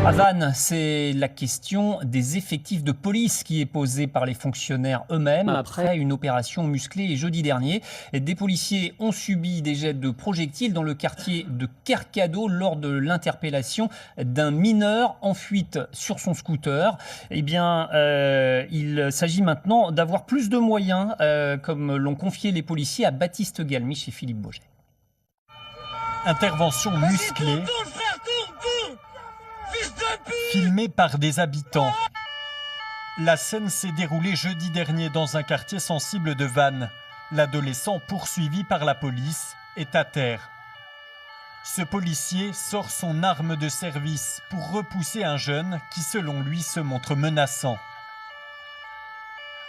À Vannes, c'est la question des effectifs de police qui est posée par les fonctionnaires eux-mêmes après une opération musclée jeudi dernier. Des policiers ont subi des jets de projectiles dans le quartier de Kercado lors de l'interpellation d'un mineur en fuite sur son scooter. Il s'agit maintenant d'avoir plus de moyens, comme l'ont confié les policiers à Baptiste Galmiche et Philippe Boget. Intervention musclée, filmée par des habitants. La scène s'est déroulée jeudi dernier dans un quartier sensible de Vannes. L'adolescent, poursuivi par la police, est à terre. Ce policier sort son arme de service pour repousser un jeune qui, selon lui, se montre menaçant.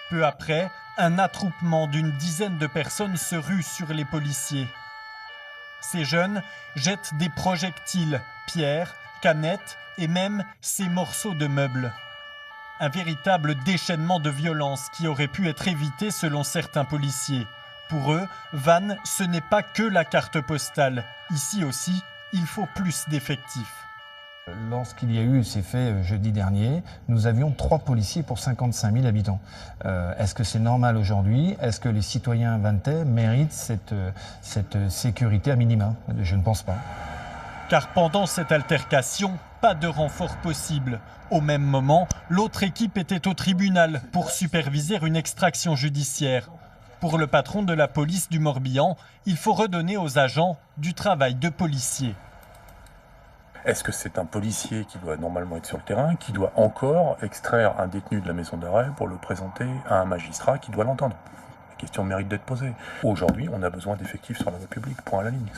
Peu après, un attroupement d'une dizaine de personnes se rue sur les policiers. Ces jeunes jettent des projectiles, pierres, canettes et même ces morceaux de meubles. Un véritable déchaînement de violence qui aurait pu être évité selon certains policiers. Pour eux, Vannes, ce n'est pas que la carte postale. Ici aussi, il faut plus d'effectifs. Lorsqu'il y a eu ces faits jeudi dernier, nous avions 3 policiers pour 55 000 habitants. Est-ce que c'est normal aujourd'hui? Est-ce que les citoyens vanntais méritent cette sécurité à minima? Je ne pense pas. Car pendant cette altercation, pas de renfort possible. Au même moment, l'autre équipe était au tribunal pour superviser une extraction judiciaire. Pour le patron de la police du Morbihan, il faut redonner aux agents du travail de policier. Est-ce que c'est un policier qui doit normalement être sur le terrain, qui doit encore extraire un détenu de la maison d'arrêt pour le présenter à un magistrat qui doit l'entendre? La question mérite d'être posée. Aujourd'hui, on a besoin d'effectifs sur la voie publique, point à la ligne.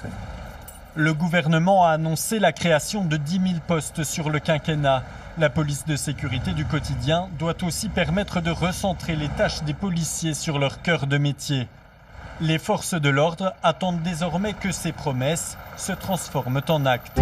Le gouvernement a annoncé la création de 10 000 postes sur le quinquennat. La police de sécurité du quotidien doit aussi permettre de recentrer les tâches des policiers sur leur cœur de métier. Les forces de l'ordre attendent désormais que ces promesses se transforment en actes.